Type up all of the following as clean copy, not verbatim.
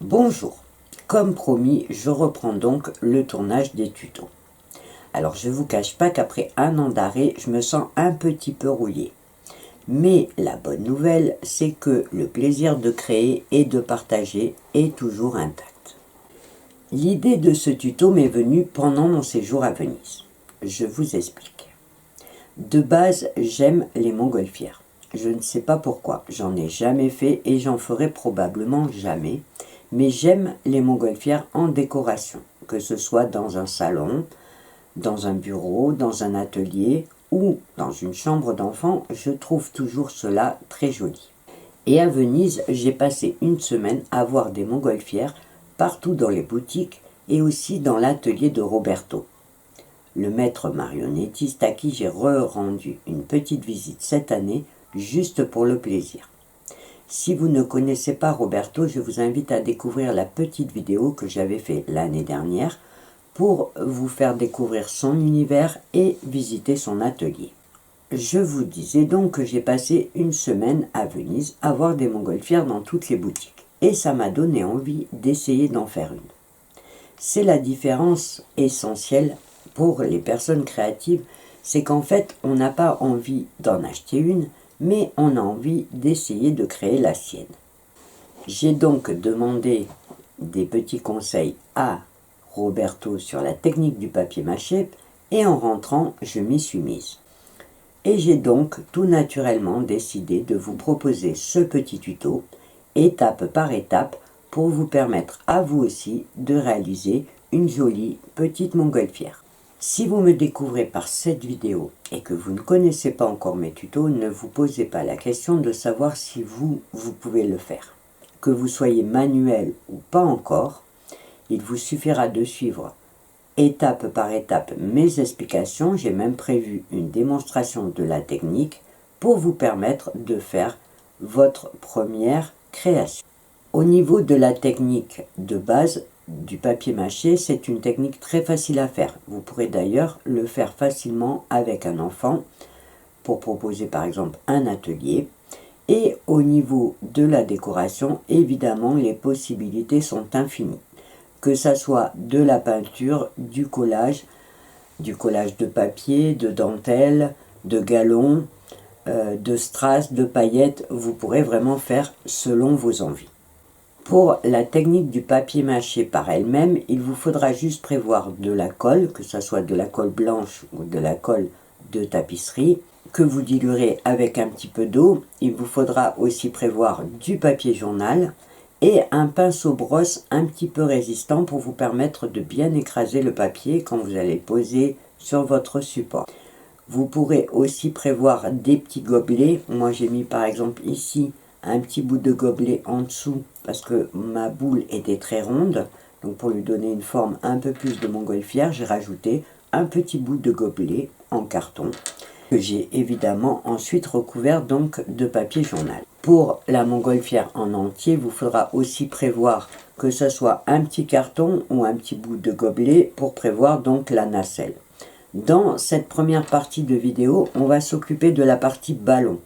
Bonjour, comme promis, je reprends donc le tournage des tutos. Alors je ne vous cache pas qu'après un an d'arrêt, je me sens un petit peu rouillé. Mais la bonne nouvelle, c'est que le plaisir de créer et de partager est toujours intact. L'idée de ce tuto m'est venue pendant mon séjour à Venise. Je vous explique. De base, j'aime les montgolfières. Je ne sais pas pourquoi, j'en ai jamais fait et j'en ferai probablement jamais. Mais j'aime les montgolfières en décoration, que ce soit dans un salon, dans un bureau, dans un atelier ou dans une chambre d'enfant, je trouve toujours cela très joli. Et à Venise, j'ai passé une semaine à voir des montgolfières partout dans les boutiques et aussi dans l'atelier de Roberto, le maître marionnettiste à qui j'ai rendu une petite visite cette année juste pour le plaisir. Si vous ne connaissez pas Roberto, je vous invite à découvrir la petite vidéo que j'avais faite l'année dernière pour vous faire découvrir son univers et visiter son atelier. Je vous disais donc que j'ai passé une semaine à Venise à voir des montgolfières dans toutes les boutiques et ça m'a donné envie d'essayer d'en faire une. C'est la différence essentielle pour les personnes créatives, c'est qu'en fait on n'a pas envie d'en acheter une, mais on a envie d'essayer de créer la sienne. J'ai donc demandé des petits conseils à Roberto sur la technique du papier mâché et en rentrant, je m'y suis mise. Et j'ai donc tout naturellement décidé de vous proposer ce petit tuto, étape par étape, pour vous permettre à vous aussi de réaliser une jolie petite montgolfière. Si vous me découvrez par cette vidéo et que vous ne connaissez pas encore mes tutos, ne vous posez pas la question de savoir si vous pouvez le faire. Que vous soyez manuel ou pas encore, il vous suffira de suivre étape par étape mes explications. J'ai même prévu une démonstration de la technique pour vous permettre de faire votre première création. Au niveau de la technique de base, du papier mâché, c'est une technique très facile à faire. Vous pourrez d'ailleurs le faire facilement avec un enfant pour proposer par exemple un atelier. Et au niveau de la décoration, évidemment, les possibilités sont infinies. Que ça soit de la peinture, du collage de papier, de dentelle, de galon, de strass, de paillettes, vous pourrez vraiment faire selon vos envies. Pour la technique du papier mâché par elle-même, il vous faudra juste prévoir de la colle, que ce soit de la colle blanche ou de la colle de tapisserie, que vous diluerez avec un petit peu d'eau. Il vous faudra aussi prévoir du papier journal et un pinceau brosse un petit peu résistant pour vous permettre de bien écraser le papier quand vous allez le poser sur votre support. Vous pourrez aussi prévoir des petits gobelets. Moi j'ai mis par exemple ici un petit bout de gobelet en dessous parce que ma boule était très ronde, donc pour lui donner une forme un peu plus de montgolfière, j'ai rajouté un petit bout de gobelet en carton que j'ai évidemment ensuite recouvert donc de papier journal. Pour la montgolfière en entier, il vous faudra aussi prévoir que ce soit un petit carton ou un petit bout de gobelet pour prévoir donc la nacelle. Dans cette première partie de vidéo, on va s'occuper de la partie ballon.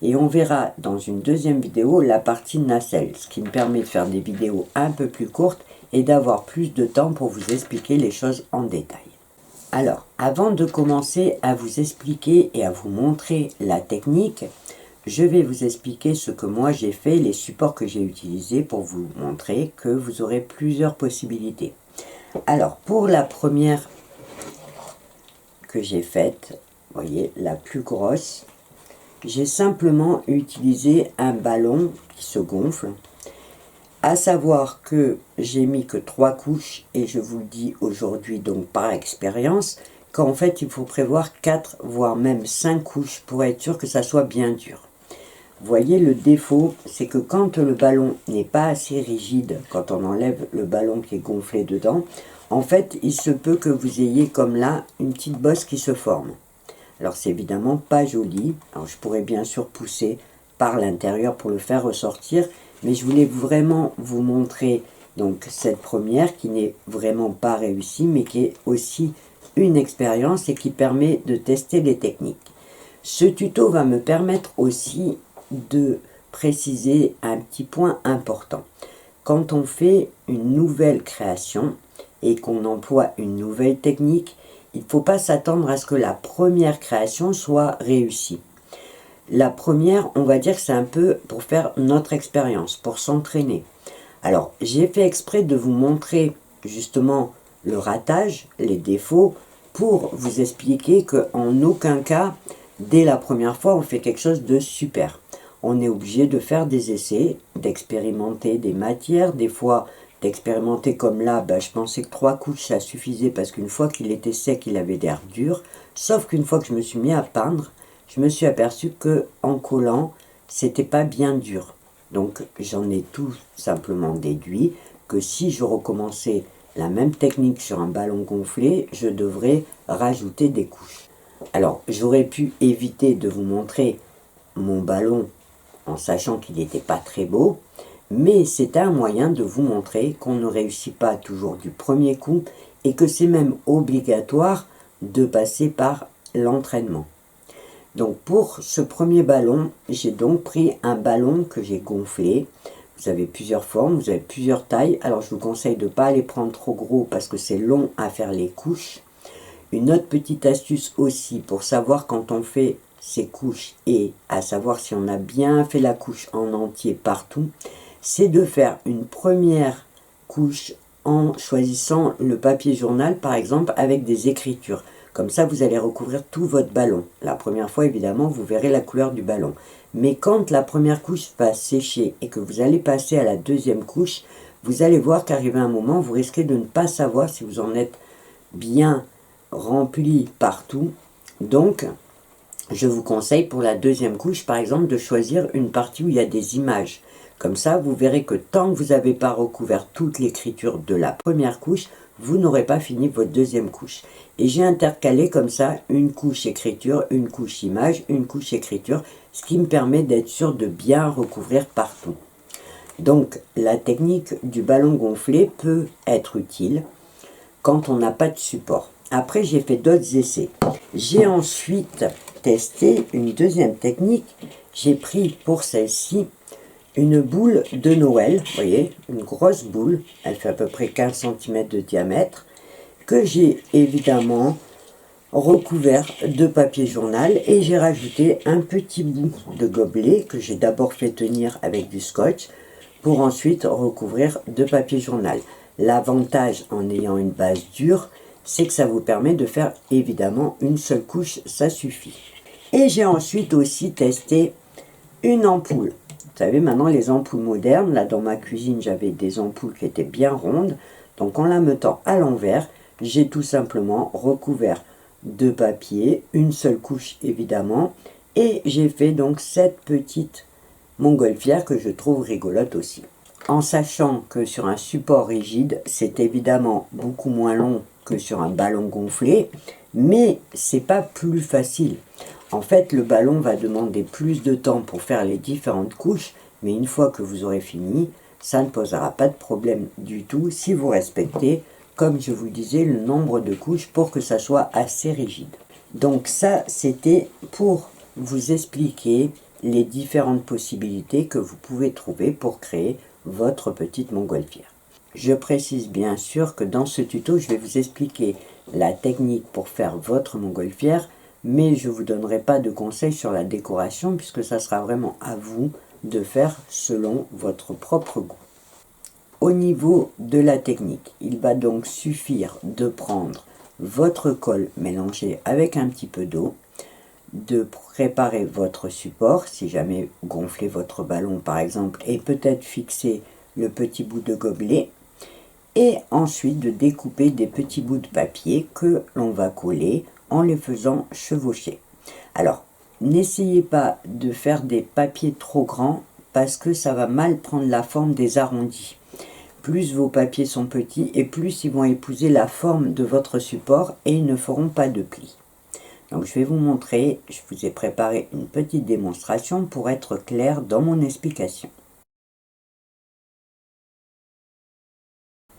Et on verra dans une deuxième vidéo la partie nacelle, ce qui me permet de faire des vidéos un peu plus courtes et d'avoir plus de temps pour vous expliquer les choses en détail. Alors, avant de commencer à vous expliquer et à vous montrer la technique, je vais vous expliquer ce que moi j'ai fait, les supports que j'ai utilisés pour vous montrer que vous aurez plusieurs possibilités. Alors, pour la première que j'ai faite, vous voyez, la plus grosse, j'ai simplement utilisé un ballon qui se gonfle, à savoir que j'ai mis que 3 couches et je vous le dis aujourd'hui donc par expérience qu'en fait il faut prévoir 4 voire même 5 couches pour être sûr que ça soit bien dur. Vous voyez, le défaut, c'est que quand le ballon n'est pas assez rigide, quand on enlève le ballon qui est gonflé dedans, en fait il se peut que vous ayez comme là une petite bosse qui se forme. Alors c'est évidemment pas joli. Alors je pourrais bien sûr pousser par l'intérieur pour le faire ressortir, mais je voulais vraiment vous montrer donc cette première qui n'est vraiment pas réussie, mais qui est aussi une expérience et qui permet de tester les techniques. Ce tuto va me permettre aussi de préciser un petit point important. quand on fait une nouvelle création et qu'on emploie une nouvelle technique, il ne faut pas s'attendre à ce que la première création soit réussie. La première, on va dire que c'est un peu pour faire notre expérience, pour s'entraîner. Alors, j'ai fait exprès de vous montrer justement le ratage, les défauts, pour vous expliquer qu'en aucun cas, dès la première fois, on fait quelque chose de super. On est obligé de faire des essais, d'expérimenter des matières, des fois d'expérimenter comme là, je pensais que 3 couches ça suffisait parce qu'une fois qu'il était sec, il avait l'air dur. Sauf qu'une fois que je me suis mis à peindre, je me suis aperçu que en collant, c'était pas bien dur. Donc j'en ai tout simplement déduit que si je recommençais la même technique sur un ballon gonflé, je devrais rajouter des couches. Alors j'aurais pu éviter de vous montrer mon ballon en sachant qu'il n'était pas très beau, mais c'est un moyen de vous montrer qu'on ne réussit pas toujours du premier coup et que c'est même obligatoire de passer par l'entraînement. Donc pour ce premier ballon, j'ai donc pris un ballon que j'ai gonflé. Vous avez plusieurs formes, vous avez plusieurs tailles. Alors je vous conseille de ne pas les prendre trop gros parce que c'est long à faire les couches. Une autre petite astuce aussi pour savoir quand on fait ces couches et à savoir si on a bien fait la couche en entier partout, c'est de faire une première couche en choisissant le papier journal par exemple avec des écritures. Comme ça, vous allez recouvrir tout votre ballon. La première fois, évidemment, vous verrez la couleur du ballon. Mais quand la première couche va sécher et que vous allez passer à la deuxième couche, vous allez voir qu'arrivé un moment, vous risquez de ne pas savoir si vous en êtes bien rempli partout. Donc, je vous conseille pour la deuxième couche, par exemple, de choisir une partie où il y a des images. Comme ça, vous verrez que tant que vous n'avez pas recouvert toute l'écriture de la première couche, vous n'aurez pas fini votre deuxième couche. Et j'ai intercalé comme ça une couche écriture, une couche image, une couche écriture, ce qui me permet d'être sûr de bien recouvrir partout. Donc la technique du ballon gonflé peut être utile quand on n'a pas de support. Après, j'ai fait d'autres essais. J'ai ensuite testé une deuxième technique. J'ai pris pour celle-ci une boule de Noël, vous voyez, une grosse boule, elle fait à peu près 15 cm de diamètre, que j'ai évidemment recouvert de papier journal et j'ai rajouté un petit bout de gobelet que j'ai d'abord fait tenir avec du scotch pour ensuite recouvrir de papier journal. L'avantage en ayant une base dure, c'est que ça vous permet de faire évidemment une seule couche, ça suffit. Et j'ai ensuite aussi testé une ampoule. Vous savez, maintenant les ampoules modernes, là dans ma cuisine j'avais des ampoules qui étaient bien rondes, donc en la mettant à l'envers, j'ai tout simplement recouvert de papier, une seule couche évidemment, et j'ai fait donc cette petite montgolfière que je trouve rigolote aussi. En sachant que sur un support rigide, c'est évidemment beaucoup moins long que sur un ballon gonflé, mais c'est pas plus facile. En fait, le ballon va demander plus de temps pour faire les différentes couches, mais une fois que vous aurez fini, ça ne posera pas de problème du tout si vous respectez, comme je vous le disais, le nombre de couches pour que ça soit assez rigide. Donc ça, c'était pour vous expliquer les différentes possibilités que vous pouvez trouver pour créer votre petite montgolfière. Je précise bien sûr que dans ce tuto, je vais vous expliquer la technique pour faire votre montgolfière, mais je ne vous donnerai pas de conseils sur la décoration puisque ça sera vraiment à vous de faire selon votre propre goût. Au niveau de la technique, il va donc suffire de prendre votre colle mélangée avec un petit peu d'eau, de préparer votre support, si jamais vous gonflez votre ballon par exemple, et peut-être fixer le petit bout de gobelet, et ensuite de découper des petits bouts de papier que l'on va coller en les faisant chevaucher. Alors, n'essayez pas de faire des papiers trop grands parce que ça va mal prendre la forme des arrondis. Plus vos papiers sont petits et plus ils vont épouser la forme de votre support et ils ne feront pas de plis. Donc je vais vous montrer, je vous ai préparé une petite démonstration pour être clair dans mon explication.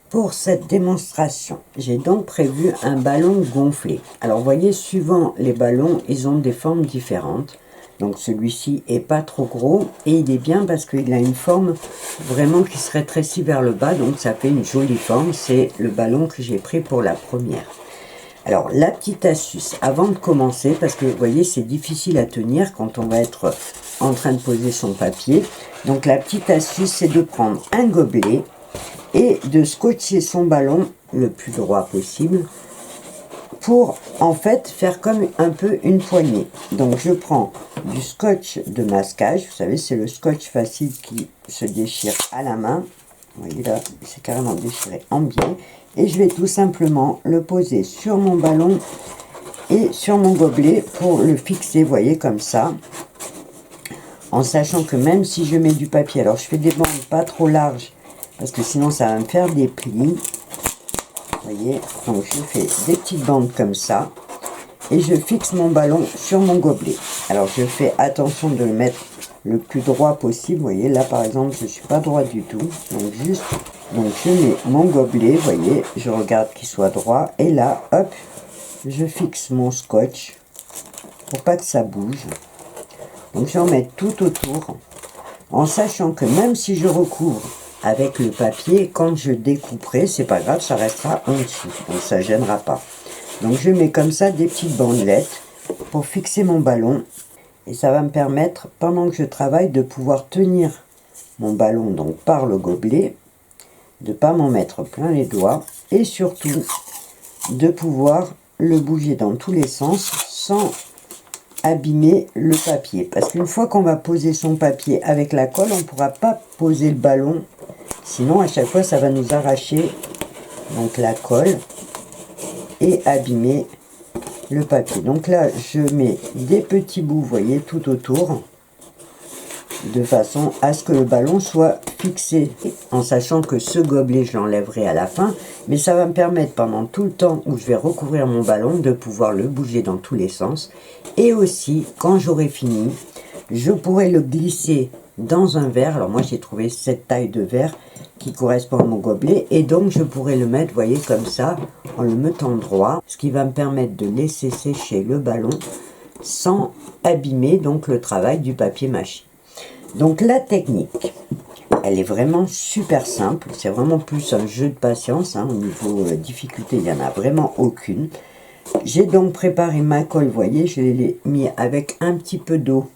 Pour cette démonstration, j'ai donc prévu un ballon gonflé. Alors vous voyez, suivant les ballons, ils ont des formes différentes. Donc celui-ci est pas trop gros et il est bien parce qu'il a une forme vraiment qui se rétrécit vers le bas, donc ça fait une jolie forme. C'est le ballon que j'ai pris pour la première. Alors la petite astuce avant de commencer, parce que vous voyez c'est difficile à tenir quand on va être en train de poser son papier. Donc la petite astuce, c'est de prendre un gobelet et de scotcher son ballon le plus droit possible pour en fait faire comme un peu une poignée. Donc je prends du scotch de masquage, vous savez c'est le scotch facile qui se déchire à la main. Vous voyez là, c'est carrément déchiré en biais. Et je vais tout simplement le poser sur mon ballon et sur mon gobelet pour le fixer, vous voyez, comme ça. En sachant que même si je mets du papier, alors je fais des bandes pas trop larges, parce que sinon ça va me faire des plis. Vous voyez, donc je fais des petites bandes comme ça. Et je fixe mon ballon sur mon gobelet. Alors je fais attention de le mettre le plus droit possible. Vous voyez, là par exemple, je ne suis pas droit du tout. Donc juste, donc je mets mon gobelet, vous voyez, je regarde qu'il soit droit. Et là, hop, je fixe mon scotch pour pas que ça bouge. Donc je vais en mettre tout autour, en sachant que même si je recouvre avec le papier, quand je découperai, c'est pas grave, ça restera en dessous. Donc ça gênera pas. Donc je mets comme ça des petites bandelettes pour fixer mon ballon. Et ça va me permettre, pendant que je travaille, de pouvoir tenir mon ballon donc par le gobelet, de ne pas m'en mettre plein les doigts. Et surtout, de pouvoir le bouger dans tous les sens sans abîmer le papier. Parce qu'une fois qu'on va poser son papier avec la colle, on ne pourra pas poser le ballon. Sinon, à chaque fois, ça va nous arracher donc la colle et abîmer le papier. Donc là, je mets des petits bouts, vous voyez, tout autour, de façon à ce que le ballon soit fixé, en sachant que ce gobelet, je l'enlèverai à la fin, mais ça va me permettre pendant tout le temps où je vais recouvrir mon ballon de pouvoir le bouger dans tous les sens. Et aussi, quand j'aurai fini, je pourrai le glisser dans un verre. Alors moi, j'ai trouvé cette taille de verre qui correspond à mon gobelet, et donc je pourrais le mettre, vous voyez, comme ça, en le mettant droit, ce qui va me permettre de laisser sécher le ballon sans abîmer donc le travail du papier mâché. Donc la technique, elle est vraiment super simple, c'est vraiment plus un jeu de patience, hein, au niveau difficulté, il n'y en a vraiment aucune. J'ai donc préparé ma colle, vous voyez, je l'ai mis avec un petit peu d'eau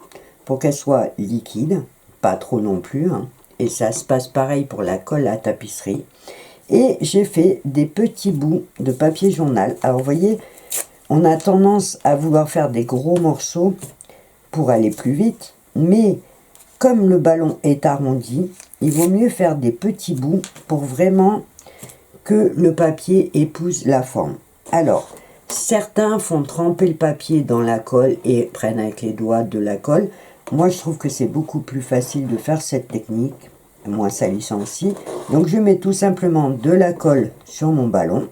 pour qu'elle soit liquide, pas trop non plus, hein. Et ça se passe pareil pour la colle à tapisserie. Et j'ai fait des petits bouts de papier journal. Alors vous voyez, on a tendance à vouloir faire des gros morceaux pour aller plus vite. Mais comme le ballon est arrondi, il vaut mieux faire des petits bouts pour vraiment que le papier épouse la forme. Alors, certains font tremper le papier dans la colle et prennent avec les doigts de la colle. Moi, je trouve que c'est beaucoup plus facile de faire cette technique, moins salissant aussi. Donc, je mets tout simplement de la colle sur mon ballon.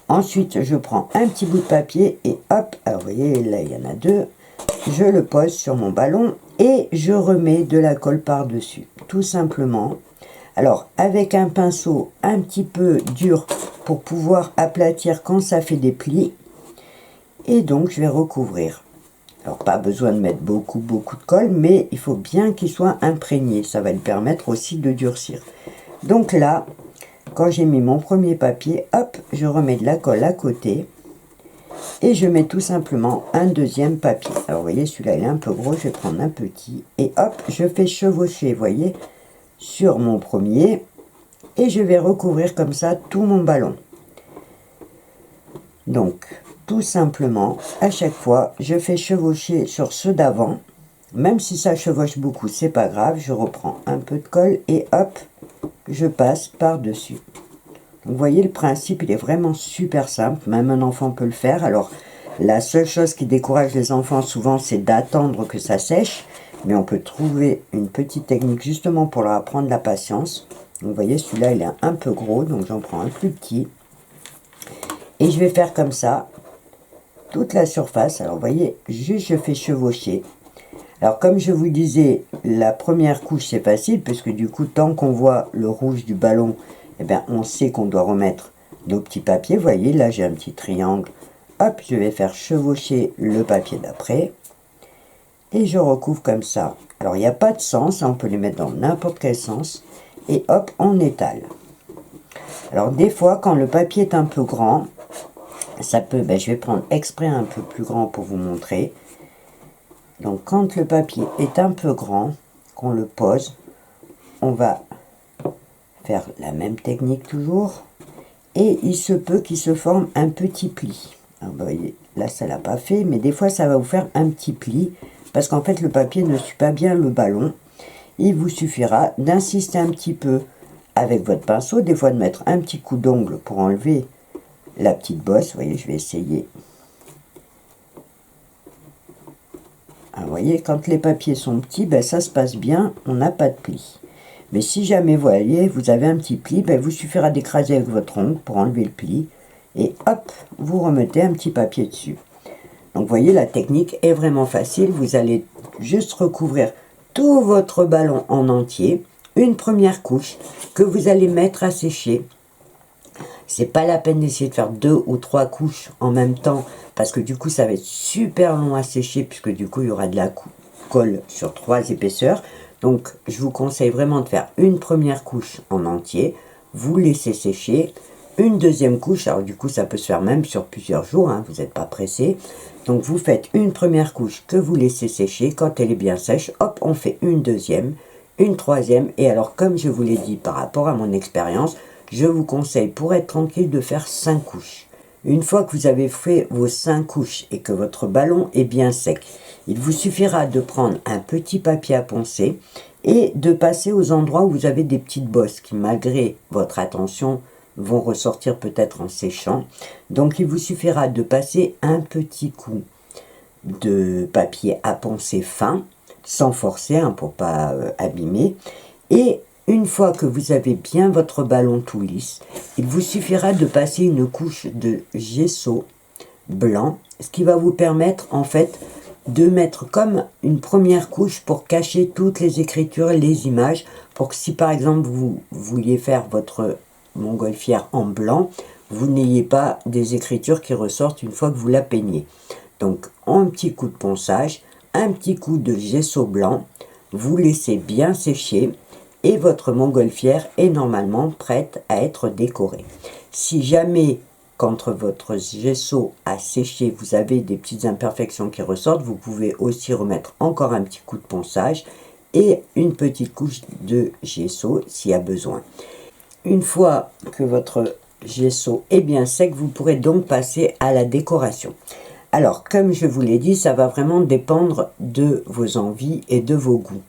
Ensuite, je prends un petit bout de papier et hop, alors vous voyez, là, il y en a deux. Je le pose sur mon ballon et je remets de la colle par-dessus, tout simplement. Alors, avec un pinceau un petit peu dur pour pouvoir aplatir quand ça fait des plis. Et donc, je vais recouvrir. Alors, pas besoin de mettre beaucoup de colle, mais il faut bien qu'il soit imprégné. Ça va lui permettre aussi de durcir. Donc là, quand j'ai mis mon premier papier, hop, je remets de la colle à côté. Et je mets tout simplement un deuxième papier. Alors, vous voyez, celui-là, il est un peu gros. Je vais prendre un petit. Et hop, je fais chevaucher, vous voyez, sur mon premier. Et je vais recouvrir comme ça tout mon ballon. Donc, tout simplement, à chaque fois, je fais chevaucher sur ceux d'avant. Même si ça chevauche beaucoup, c'est pas grave. Je reprends un peu de colle et hop, je passe par-dessus. Vous voyez, le principe, il est vraiment super simple. Même un enfant peut le faire. Alors, la seule chose qui décourage les enfants souvent, c'est d'attendre que ça sèche. Mais on peut trouver une petite technique justement pour leur apprendre la patience. Vous voyez, celui-là, il est un peu gros, donc j'en prends un plus petit. Et je vais faire comme ça toute la surface. Alors, vous voyez, juste je fais chevaucher. Alors, comme je vous disais, la première couche, c'est facile, parce que du coup, tant qu'on voit le rouge du ballon, eh bien, on sait qu'on doit remettre nos petits papiers. Vous voyez, là, j'ai un petit triangle. Hop, je vais faire chevaucher le papier d'après. et je recouvre comme ça. Alors il n'y a pas de sens, on peut les mettre dans n'importe quel sens, et hop, on étale. Alors des fois, quand le papier est un peu grand, ça peut, je vais prendre exprès un peu plus grand pour vous montrer. Donc quand le papier est un peu grand, qu'on le pose, on va faire la même technique toujours, et il se peut qu'il se forme un petit pli. Alors, vous voyez, là ça l'a pas fait, mais des fois ça va vous faire un petit pli, parce qu'en fait le papier ne suit pas bien le ballon. Il vous suffira d'insister un petit peu avec votre pinceau, des fois de mettre un petit coup d'ongle pour enlever la petite bosse. Vous voyez, je vais essayer. Alors, vous voyez, quand les papiers sont petits, ça se passe bien, on n'a pas de pli. Mais si jamais vous voyez, vous avez un petit pli, vous suffira d'écraser avec votre ongle pour enlever le pli. Et hop, vous remettez un petit papier dessus. Donc vous voyez, la technique est vraiment facile. Vous allez juste recouvrir tout votre ballon en entier. Une première couche que vous allez mettre à sécher. C'est pas la peine d'essayer de faire 2 ou 3 couches en même temps, parce que du coup ça va être super long à sécher, puisque du coup il y aura de la colle sur 3 épaisseurs. Donc je vous conseille vraiment de faire une première couche en entier, vous laissez sécher, une deuxième couche, alors du coup ça peut se faire même sur plusieurs jours, hein, vous n'êtes pas pressé. Donc vous faites une première couche que vous laissez sécher, quand elle est bien sèche, hop, on fait une deuxième, une troisième, et alors comme je vous l'ai dit par rapport à mon expérience, je vous conseille pour être tranquille de faire 5 couches. Une fois que vous avez fait vos 5 couches et que votre ballon est bien sec, il vous suffira de prendre un petit papier à poncer et de passer aux endroits où vous avez des petites bosses qui, malgré votre attention, vont ressortir peut-être en séchant. Donc il vous suffira de passer un petit coup de papier à poncer fin, sans forcer, hein, pour pas abîmer. Et une fois que vous avez bien votre ballon tout lisse, il vous suffira de passer une couche de gesso blanc, ce qui va vous permettre en fait de mettre comme une première couche pour cacher toutes les écritures, les images, pour que si par exemple vous vouliez faire votre montgolfière en blanc, vous n'ayez pas des écritures qui ressortent une fois que vous la peignez. Donc un petit coup de ponçage, un petit coup de gesso blanc, vous laissez bien sécher et votre montgolfière est normalement prête à être décorée. Si jamais, quand votre gesso a séché, vous avez des petites imperfections qui ressortent, vous pouvez aussi remettre encore un petit coup de ponçage et une petite couche de gesso s'il y a besoin. Une fois que votre gesso est bien sec, vous pourrez donc passer à la décoration. Alors, comme je vous l'ai dit, ça va vraiment dépendre de vos envies et de vos goûts.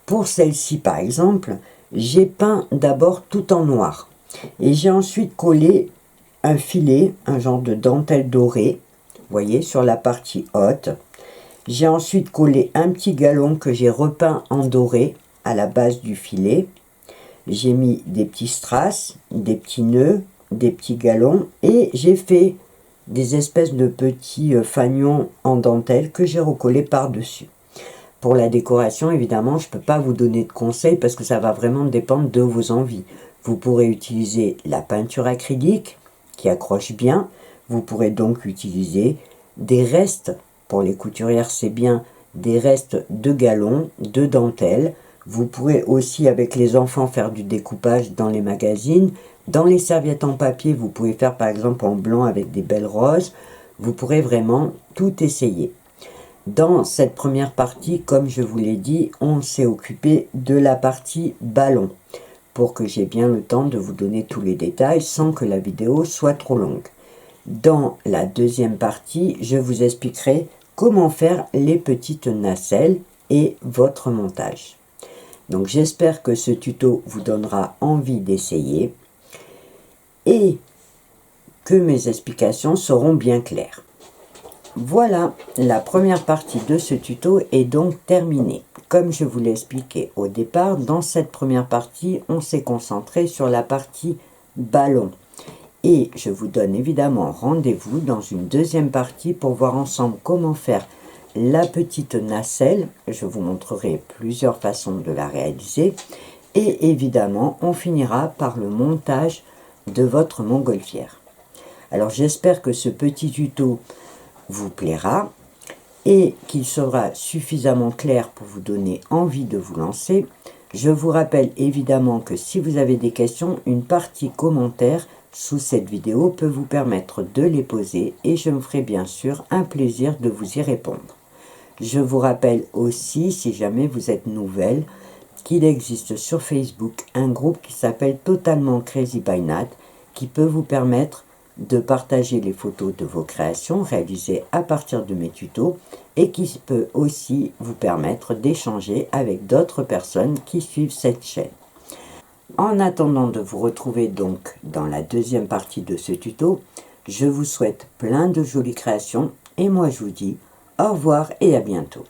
Pour celle-ci, par exemple, j'ai peint d'abord tout en noir. Et j'ai ensuite collé un filet, un genre de dentelle dorée, vous voyez, sur la partie haute. J'ai ensuite collé un petit galon que j'ai repeint en doré à la base du filet. J'ai mis des petits strass, des petits nœuds, des petits galons et j'ai fait des espèces de petits fanions en dentelle que j'ai recollés par-dessus. Pour la décoration, évidemment, je ne peux pas vous donner de conseils parce que ça va vraiment dépendre de vos envies. Vous pourrez utiliser la peinture acrylique qui accroche bien. Vous pourrez donc utiliser des restes, pour les couturières c'est bien, des restes de galons, de dentelle. Vous pourrez aussi avec les enfants faire du découpage dans les magazines. Dans les serviettes en papier, vous pouvez faire par exemple en blanc avec des belles roses. Vous pourrez vraiment tout essayer. Dans cette première partie, comme je vous l'ai dit, on s'est occupé de la partie ballon pour que j'ai bien le temps de vous donner tous les détails sans que la vidéo soit trop longue. Dans la deuxième partie, je vous expliquerai comment faire les petites nacelles et votre montage. Donc j'espère que ce tuto vous donnera envie d'essayer et que mes explications seront bien claires. Voilà, la première partie de ce tuto est donc terminée. Comme je vous l'ai expliqué au départ, dans cette première partie, on s'est concentré sur la partie ballon. Et je vous donne évidemment rendez-vous dans une deuxième partie pour voir ensemble comment faire la petite nacelle. Je vous montrerai plusieurs façons de la réaliser. Et évidemment, on finira par le montage de votre montgolfière. Alors j'espère que ce petit tuto vous plaira. et qu'il sera suffisamment clair pour vous donner envie de vous lancer. Je vous rappelle évidemment que si vous avez des questions, une partie commentaire sous cette vidéo peut vous permettre de les poser et je me ferai bien sûr un plaisir de vous y répondre. Je vous rappelle aussi, si jamais vous êtes nouvelle, qu'il existe sur Facebook un groupe qui s'appelle Totalement Crazy by Nat qui peut vous permettre de partager les photos de vos créations réalisées à partir de mes tutos et qui peut aussi vous permettre d'échanger avec d'autres personnes qui suivent cette chaîne. En attendant de vous retrouver donc dans la deuxième partie de ce tuto, je vous souhaite plein de jolies créations et moi je vous dis au revoir et à bientôt.